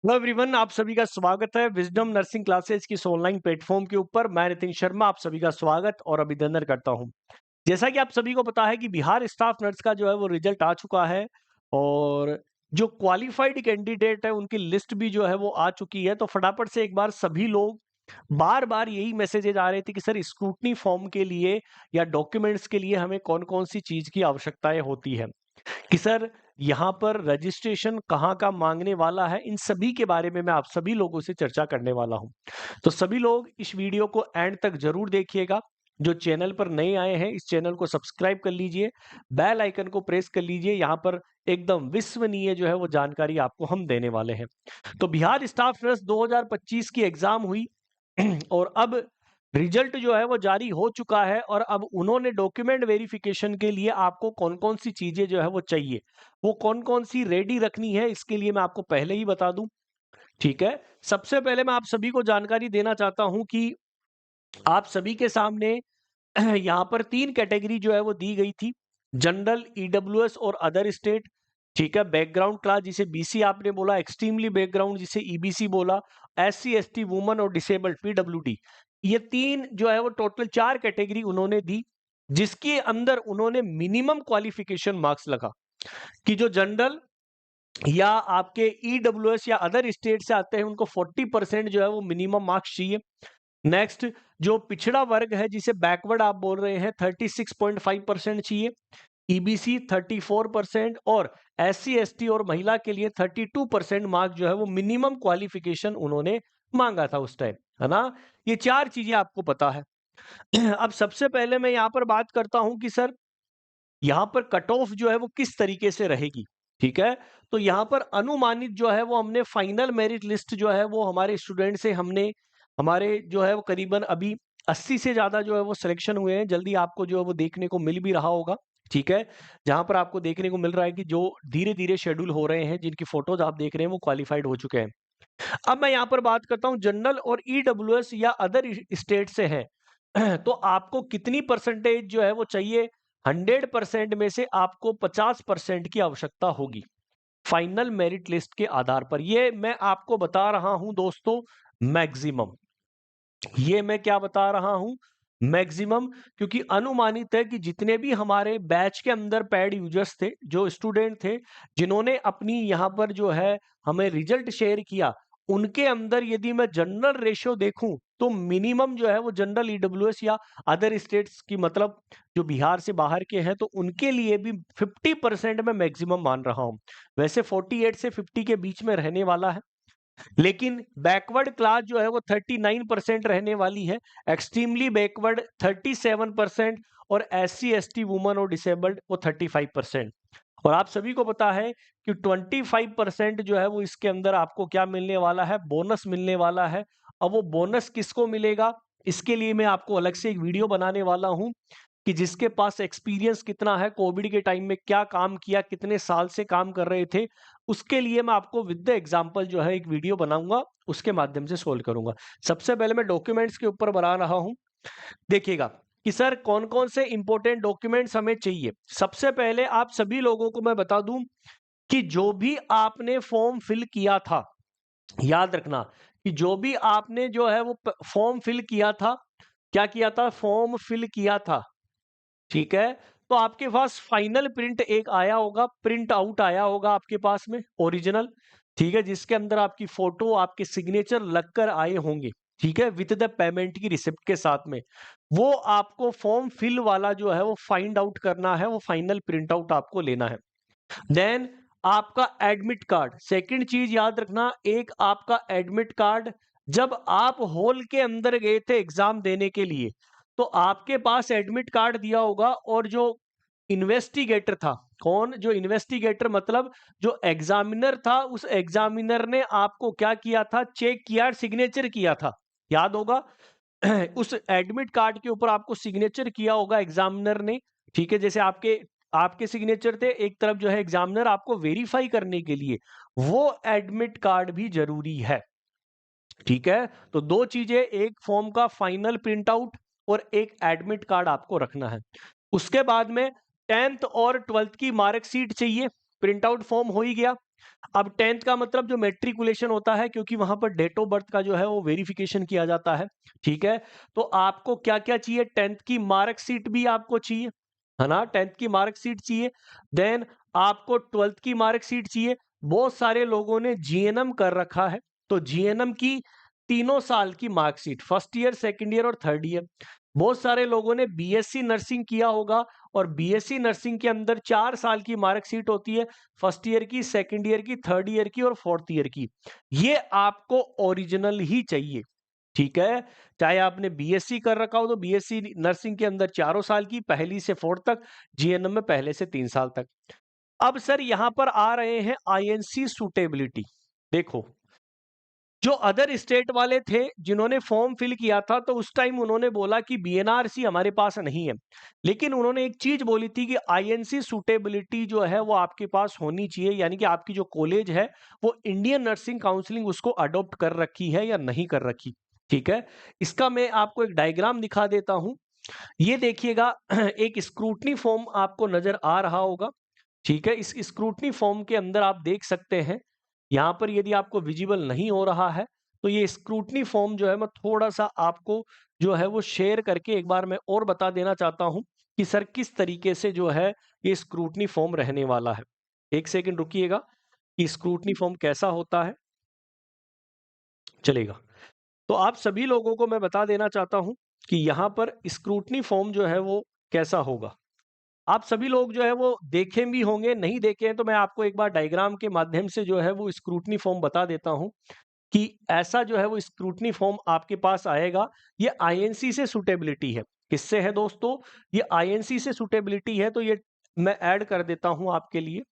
Hello everyone, आप सभी का स्वागत है विजडम नर्सिंग क्लासेज की इस ऑनलाइन प्लेटफॉर्म के ऊपर। मैं नितिन शर्मा आप सभी का स्वागत और अभिनंदन करता हूं। जैसा कि आप सभी को पता है कि बिहार स्टाफ नर्स का जो है वो रिजल्ट आ चुका है और जो क्वालिफाइड कैंडिडेट है उनकी लिस्ट भी जो है वो आ चुकी है। तो फटाफट से एक बार सभी लोग बार-बार यही मैसेजेज आ रहे थे कि सर स्क्रूटनी फॉर्म के लिए या डॉक्यूमेंट्स के लिए हमें कौन-कौन सी चीज़ की आवश्यकताएँ होती है। कि सर यहाँ पर रजिस्ट्रेशन कहाँ का मांगने वाला है, इन सभी के बारे में मैं आप सभी लोगों से चर्चा करने वाला हूँ। तो सभी लोग इस वीडियो को एंड तक ज़रूर देखिएगा। जो चैनल पर नए आए हैं, इस चैनल को सब्सक्राइब कर लीजिए, बेल आइकन को प्रेस कर लीजिए। यहाँ पर एकदम विश्वसनीय जो है वो जानकारी आपको हम देने वाले हैं। तो बिहार स्टाफ नर्स 2025 की एग्ज़ाम हुई और अब रिजल्ट जो है वो जारी हो चुका है और अब उन्होंने डॉक्यूमेंट वेरिफिकेशन के लिए आपको कौन-कौन सी चीज़ें जो है वो चाहिए, वो कौन-कौन सी रेडी रखनी है, इसके लिए मैं आपको पहले ही बता दूँ, ठीक है? सबसे पहले मैं आप सभी को जानकारी देना चाहता हूँ कि आप सभी के सामने यहाँ पर 3 कैटेगरी जो है वो दी गई थी। जनरल, ईडब्ल्यूएस और अदर स्टेट, ठीक है? बैकग्राउंड क्लास जिसे बीसी आपने बोला, एक्सट्रीमली बैकग्राउंड जिसे ईबीसी बोला, एससी, एसटी, वुमन और डिसेबल्ड पीडब्ल्यूडी। ये 3 जो है वो टोटल 4 कैटेगरी उन्होंने दी, जिसके अंदर उन्होंने मिनिमम क्वालिफिकेशन मार्क्स लगा कि जो जनरल या आपके ईडब्ल्यूएस या अदर स्टेट से आते हैं उनको 40% जो है वो मिनिमम मार्क्स चाहिए। नेक्स्ट, जो पिछड़ा वर्ग है जिसे बैकवर्ड आप बोल रहे हैं 36.5% चाहिए। ईबीसी 34% और एससी एसटी और महिला के लिए 32% मार्क जो है वो मिनिमम क्वालिफिकेशन उन्होंने मांगा था उस टाइम, है ना? ये 4 चीजें आपको पता है। अब सबसे पहले मैं यहाँ पर बात करता हूँ कि सर यहाँ पर कट ऑफ जो है वो किस तरीके से रहेगी, ठीक है? तो यहाँ पर अनुमानित जो है वो हमने फाइनल मेरिट लिस्ट जो है वो हमारे स्टूडेंट से हमने हमारे जो है वो करीबन अभी 80 से ज़्यादा जो है वो सिलेक्शन हुए हैं। जल्दी आपको जो है वो देखने को मिल भी रहा होगा, ठीक है? जहाँ पर आपको देखने को मिल रहा है कि जो धीरे-धीरे शेड्यूल हो रहे हैं, जिनकी फ़ोटोज़ आप देख रहे हैं वो क्वालिफ़ाइड हो चुके हैं। अब मैं यहाँ पर बात करता हूँ जनरल और ईडब्ल्यूएस या अदर स्टेट से है तो आपको कितनी परसेंटेज जो है वो चाहिए। 100% में से आपको 50% की आवश्यकता होगी फाइनल मेरिट लिस्ट के आधार पर। ये मैं आपको बता रहा हूं दोस्तों, मैक्सिमम। ये मैं क्या बता रहा हूं, मैक्सिमम। क्योंकि अनुमानित है कि जितने भी हमारे बैच के अंदर पैड यूजर्स थे, जो स्टूडेंट थे जिन्होंने अपनी यहाँ पर जो है हमें रिजल्ट शेयर किया, उनके अंदर यदि मैं जनरल रेशियो देखूं तो मिनिमम जो है वो जनरल ईडब्ल्यूएस या अदर स्टेट्स की, मतलब जो बिहार से बाहर के हैं, तो उनके लिए भी 50% में मैक्सिमम मान रहा हूं। वैसे 48 से 50 के बीच में रहने वाला है, लेकिन बैकवर्ड क्लास जो है वो 39% रहने वाली है, एक्सट्रीमली बैकवर्ड 37% और एससी एसटी वुमन और डिसेबल्ड वो 35%। और आप सभी को पता है कि 25% जो है वो इसके अंदर आपको क्या मिलने वाला है, बोनस मिलने वाला है। अब वो बोनस किसको मिलेगा, इसके लिए मैं आपको अलग से एक वीडियो बनाने वाला हूं कि जिसके पास एक्सपीरियंस कितना है, कोविड के टाइम में क्या काम किया, कितने साल से काम कर रहे थे, उसके लिए मैं आपको विद द एग्जांपल जो है एक वीडियो बनाऊंगा, उसके माध्यम से सोल्व करूंगा। सबसे पहले मैं डॉक्यूमेंट्स के ऊपर बना रहा हूं। देखिएगा कि सर कौन-कौन से इंपॉर्टेंट डॉक्यूमेंट्स हमें चाहिए। सबसे पहले आप सभी लोगों को मैं बता दूं कि जो भी आपने फॉर्म फिल किया था, याद रखना कि जो भी आपने जो है वो फॉर्म फिल किया था, क्या किया था, फॉर्म फिल किया था, ठीक है? तो आपके पास फाइनल प्रिंट एक आया होगा, प्रिंट आउट आया होगा आपके पास में ओरिजिनल, ठीक है? जिसके अंदर आपकी फोटो, आपके सिग्नेचर लगकर आए होंगे, ठीक है? विद द पेमेंट की रिसिप्ट के साथ में। वो आपको फॉर्म फिल वाला जो है वो फाइंड आउट करना है, वो फाइनल प्रिंट आउट आपको लेना है। देन आपका एडमिट कार्ड, सेकंड चीज याद रखना, एक आपका एडमिट कार्ड। जब आप हॉल के अंदर गए थे एग्जाम देने के लिए, तो आपके पास एडमिट कार्ड दिया होगा और जो इन्वेस्टिगेटर था, कौन, जो इन्वेस्टिगेटर मतलब जो एग्जामिनर था, उस एग्जामिनर ने आपको क्या किया था, चेक किया, सिग्नेचर किया था, याद होगा। उस एडमिट कार्ड के ऊपर आपको सिग्नेचर किया होगा एग्जामिनर ने, ठीक है? जैसे आपके आपके सिग्नेचर थे, एक तरफ जो है एग्जामिनर आपको वेरीफाई करने के लिए वो एडमिट कार्ड भी जरूरी है, ठीक है? तो दो चीजें, एक फॉर्म का फाइनल प्रिंट आउट और एक एडमिट कार्ड आपको रखना है। उसके बाद में 10th और 12th की मार्कशीट चाहिए। प्रिंट आउट फॉर्म हो ही गया, अब 10th का मतलब जो मैट्रिकुलेशन होता है, क्योंकि वहां पर डेट ऑफ बर्थ का जो है वो वेरिफिकेशन किया जाता है। ठीक है, तो आपको क्या क्या चाहिए? 10th की मार्कशीट भी आपको चाहिए, है ना? 10th की मार्कशीट चाहिए, देन आपको 12th की मार्कशीट चाहिए। बहुत सारे लोगों ने जीएनएम कर रखा है, तो जीएनएम की तीनों साल की marksheet, first year, second year और थर्ड ईयर। बहुत सारे लोगों ने बीएससी नर्सिंग किया होगा, और बीएससी नर्सिंग के अंदर 4 साल की मार्कशीट होती है, फर्स्ट ईयर की, सेकंड ईयर की, थर्ड ईयर की और फोर्थ ईयर की। ये आपको ओरिजिनल ही चाहिए। ठीक है, चाहे आपने बीएससी कर रखा हो तो बीएससी नर्सिंग के अंदर 4 साल की, पहली से फोर्थ तक, जीएनएम में पहले से 3 साल तक। अब सर यहां पर आ रहे हैं आईएनसी सूटेबिलिटी। देखो, जो अदर स्टेट वाले थे जिन्होंने फॉर्म फिल किया था, तो उस टाइम उन्होंने बोला कि बीएनआरसी हमारे पास नहीं है, लेकिन उन्होंने एक चीज बोली थी कि आईएनसी सूटेबिलिटी जो है वो आपके पास होनी चाहिए, यानी कि आपकी जो कॉलेज है वो इंडियन नर्सिंग काउंसिलिंग उसको अडॉप्ट कर रखी है या नहीं कर रखी। ठीक है, इसका मैं आपको एक डायग्राम दिखा देता हूं। ये देखिएगा, एक स्क्रूटनी फॉर्म आपको नजर आ रहा होगा। ठीक है, इस स्क्रूटनी फॉर्म के अंदर आप देख सकते हैं, यहाँ पर यदि आपको विजिबल नहीं हो रहा है तो ये स्क्रूटनी फॉर्म जो है मैं थोड़ा सा आपको जो है वो शेयर करके एक बार मैं और बता देना चाहता हूं कि सर किस तरीके से जो है ये स्क्रूटनी फॉर्म रहने वाला है। एक सेकंड रुकिएगा कि स्क्रूटनी फॉर्म कैसा होता है, चलेगा। तो आप सभी लोगों को मैं बता देना चाहता हूं कि यहाँ पर स्क्रूटनी फॉर्म जो है वो कैसा होगा। आप सभी लोग जो है वो देखे भी होंगे, नहीं देखे हैं तो मैं आपको एक बार डायग्राम के माध्यम से जो है वो स्क्रूटनी फॉर्म बता देता हूं कि ऐसा जो है वो स्क्रूटनी फॉर्म आपके पास आएगा। ये आईएनसी से सूटेबिलिटी है। किससे है दोस्तों? ये आईएनसी से सूटेबिलिटी है, तो ये मैं ऐड कर देता हूं आपके लिए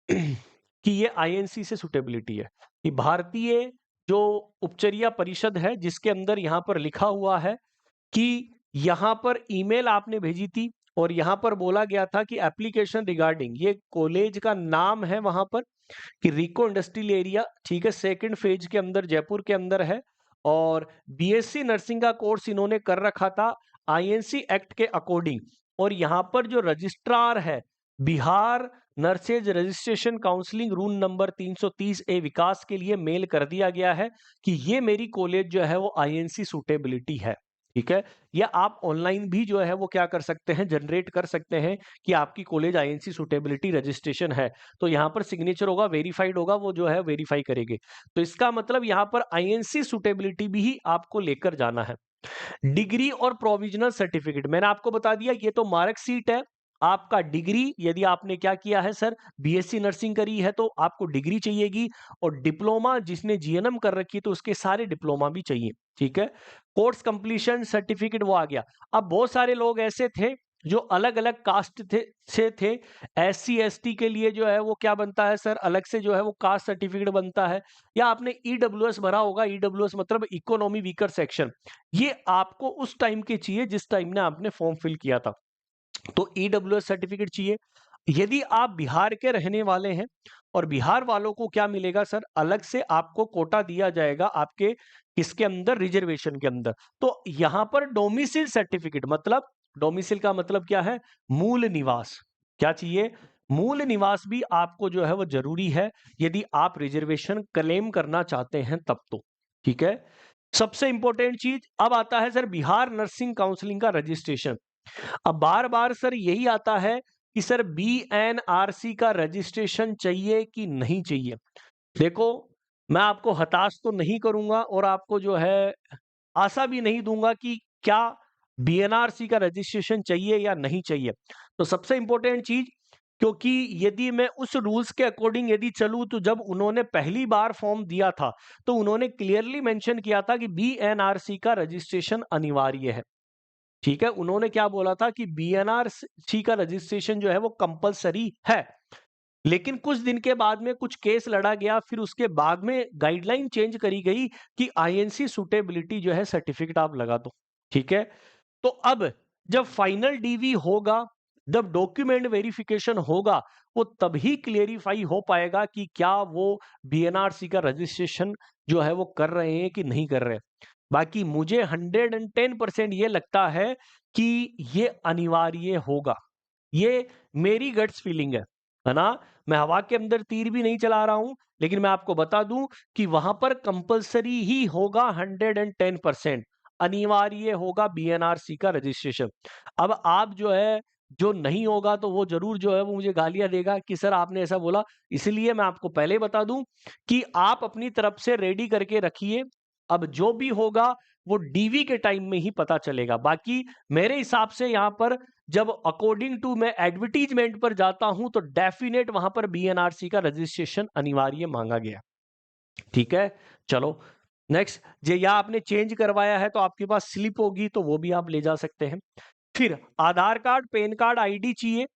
कि ये आईएनसी से सूटेबिलिटी है। कि भारतीय जो उपचर्या परिषद है, जिसके अंदर यहाँ पर लिखा हुआ है कि यहाँ पर ईमेल आपने भेजी थी और यहाँ पर बोला गया था कि एप्लीकेशन रिगार्डिंग, ये कॉलेज का नाम है वहां पर कि रिको इंडस्ट्रियल एरिया, ठीक है, सेकंड फेज के अंदर जयपुर के अंदर है, और बीएससी नर्सिंग का कोर्स इन्होंने कर रखा था आईएनसी एक्ट के अकॉर्डिंग। और यहाँ पर जो रजिस्ट्रार है, Bihar nurses registration counselling rule number 330 ए विकास के लिए मेल कर दिया गया है कि ये मेरी कॉलेज जो है वो आईएनसी सूटेबिलिटी है। ठीक है, या आप ऑनलाइन भी जो है वो क्या कर सकते हैं, जनरेट कर सकते हैं कि आपकी कॉलेज आईएनसी सूटेबिलिटी रजिस्ट्रेशन है। तो यहाँ पर सिग्नेचर होगा, वेरीफाइड होगा, वो जो है वेरीफाई करेंगे। तो इसका मतलब यहाँ पर आईएनसी सूटेबिलिटी भी ही आपको लेकर जाना है। डिग्री और प्रोविजनल सर्टिफिकेट मैंने आपको बता दिया, ये तो मार्कशीट है। आपका डिग्री, यदि आपने क्या किया है सर, बीएससी नर्सिंग करी है तो आपको डिग्री चाहिएगी, और डिप्लोमा जिसने जीएनएम कर रखी है तो उसके सारे डिप्लोमा भी चाहिए। ठीक है, कोर्स कंप्लीशन सर्टिफिकेट वो आ गया। अब बहुत सारे लोग ऐसे थे जो अलग अलग कास्ट थे। एससी एसटी के लिए जो है वो क्या बनता है सर, अलग से जो है वो कास्ट सर्टिफिकेट बनता है। या आपने ईडब्ल्यूएस भरा होगा, ईडब्ल्यूएस मतलब इकोनॉमी वीकर सेक्शन, ये आपको उस टाइम के चाहिए जिस टाइम ने आपने फॉर्म फिल किया था, तो ईडब्ल्यूएस सर्टिफिकेट चाहिए। यदि आप बिहार के रहने वाले हैं, और बिहार वालों को क्या मिलेगा सर, अलग से आपको कोटा दिया जाएगा आपके इसके अंदर, रिजर्वेशन के अंदर। तो यहां पर डोमिसिल सर्टिफिकेट, मतलब डोमिसिल का मतलब क्या है, मूल निवास। क्या चाहिए? मूल निवास भी आपको जो है वो जरूरी है, यदि आप रिजर्वेशन क्लेम करना चाहते हैं तब तो। ठीक है, सबसे इंपॉर्टेंट चीज अब आता है सर, बिहार नर्सिंग काउंसिलिंग का रजिस्ट्रेशन। अब बार बार सर यही आता है कि सर बीएनआरसी का रजिस्ट्रेशन चाहिए कि नहीं चाहिए। देखो, मैं आपको हताश तो नहीं करूंगा और आपको जो है आशा भी नहीं दूंगा कि क्या बीएनआरसी का रजिस्ट्रेशन चाहिए या नहीं चाहिए। तो सबसे इंपॉर्टेंट चीज, क्योंकि यदि मैं उस रूल्स के अकॉर्डिंग यदि चलूं, तो जब उन्होंने पहली बार फॉर्म दिया था तो उन्होंने क्लियरली मेंशन किया था कि बीएनआरसी का रजिस्ट्रेशन अनिवार्य है। ठीक है, उन्होंने क्या बोला था कि बीएनआरसी का रजिस्ट्रेशन जो है वो कंपलसरी है। लेकिन कुछ दिन के बाद में कुछ केस लड़ा गया, फिर उसके बाद में गाइडलाइन चेंज करी गई कि आईएनसी सूटेबिलिटी जो है सर्टिफिकेट आप लगा दो। ठीक है, तो अब जब फाइनल डीवी होगा, जब डॉक्यूमेंट वेरिफिकेशन होगा, वो तभी क्लियरिफाई हो पाएगा कि क्या वो बीएनआरसी का रजिस्ट्रेशन जो है वो कर रहे हैं कि नहीं कर रहे हैं। बाकी मुझे 110% ये लगता है कि ये अनिवार्य होगा। ये मेरी गट्स फीलिंग है। है ना? मैं हवा के अंदर तीर भी नहीं चला रहा हूँ, लेकिन मैं आपको बता दूँ कि वहाँ पर कंपल्सरी ही होगा 110% अनिवार्य होगा बीएनआरसी का रजिस्ट्रेशन। अब आप जो है, जो नहीं होगा तो वो ज़रूर जो है वो मुझे गालियाँ देगा कि सर आपने ऐसा बोला। इसलिए मैं आपको पहले ही बता दूँ कि आप अपनी तरफ से रेडी करके रखिए। अब जो भी होगा वो डीवी के टाइम में ही पता चलेगा। बाकी मेरे हिसाब से यहाँ पर जब अकॉर्डिंग टू मैं एडवर्टाइजमेंट पर जाता हूं तो डेफिनेट वहां पर बीएनआरसी का रजिस्ट्रेशन अनिवार्य मांगा गया। ठीक है, चलो नेक्स्ट। जे या आपने चेंज करवाया है तो आपके पास स्लिप होगी तो वो भी आप ले जा सकते हैं। फिर आधार कार्ड, पैन कार्ड, आईडी चाहिए,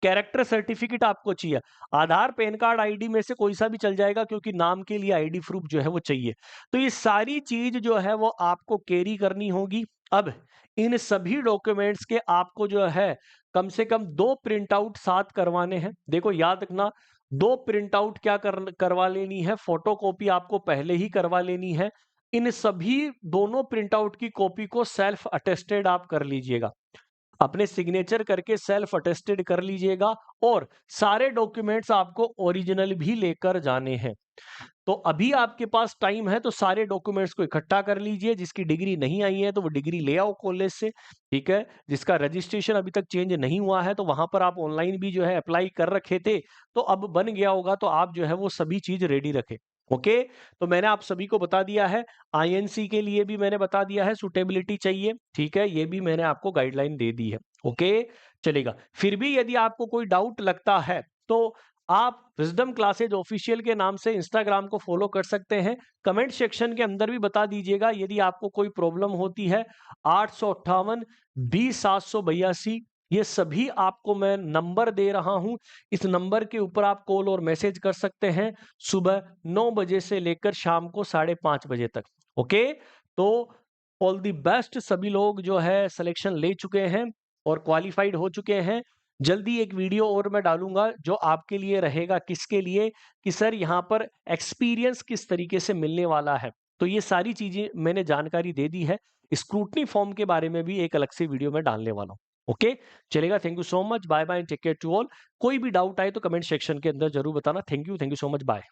कैरेक्टर सर्टिफिकेट आपको चाहिए। आधार, पैन कार्ड, आईडी में से कोई सा भी चल जाएगा क्योंकि नाम के लिए आईडी प्रूफ जो है वो चाहिए। तो ये सारी चीज जो है वो आपको कैरी करनी होगी। अब इन सभी डॉक्यूमेंट्स के आपको जो है कम से कम 2 प्रिंट आउट साथ करवाने हैं। देखो याद रखना, 2 प्रिंट आउट क्या करवा लेनी है, फोटोकॉपी आपको पहले ही करवा लेनी है। इन सभी दोनों प्रिंट आउट की कॉपी को सेल्फ अटेस्टेड आप कर लीजिएगा, अपने सिग्नेचर करके सेल्फ अटेस्टेड कर लीजिएगा। और सारे डॉक्यूमेंट्स आपको ओरिजिनल भी लेकर जाने हैं। तो अभी आपके पास टाइम है तो सारे डॉक्यूमेंट्स को इकट्ठा कर लीजिए। जिसकी डिग्री नहीं आई है तो वो डिग्री ले आओ कॉलेज से, ठीक है। जिसका रजिस्ट्रेशन अभी तक चेंज नहीं हुआ है तो वहां पर आप ऑनलाइन भी जो है अप्लाई कर रखे थे, तो अब बन गया होगा, तो आप जो है वो सभी चीज रेडी रखें। ओके, तो मैंने आप सभी को बता दिया है। आईएनसी के लिए भी मैंने बता दिया है, सुटेबिलिटी चाहिए, ठीक है, ये भी मैंने आपको गाइडलाइन दे दी है। ओके, चलेगा। फिर भी यदि आपको कोई डाउट लगता है तो आप विजडम क्लासेज ऑफिशियल के नाम से इंस्टाग्राम को फॉलो कर सकते हैं। कमेंट सेक्शन के अंदर भी बता दीजिएगा यदि आपको कोई प्रॉब्लम होती है। 858 20 782, ये सभी आपको मैं नंबर दे रहा हूं। इस नंबर के ऊपर आप कॉल और मैसेज कर सकते हैं सुबह 9 बजे से लेकर शाम को 5:30 बजे तक। ओके, तो ऑल दी बेस्ट। सभी लोग जो है सिलेक्शन ले चुके हैं और क्वालिफाइड हो चुके हैं। जल्दी एक वीडियो और मैं डालूंगा जो आपके लिए रहेगा, किसके लिए, कि सर यहाँ पर एक्सपीरियंस किस तरीके से मिलने वाला है। तो ये सारी चीजें मैंने जानकारी दे दी है। स्क्रूटनी फॉर्म के बारे में भी एक अलग से वीडियो में डालने वाला हूँ। ओके, चलेगा। Thank you so much, bye bye, take care to all. कोई भी डाउट आए तो कमेंट सेक्शन के अंदर जरूर बताना। Thank you so much, bye.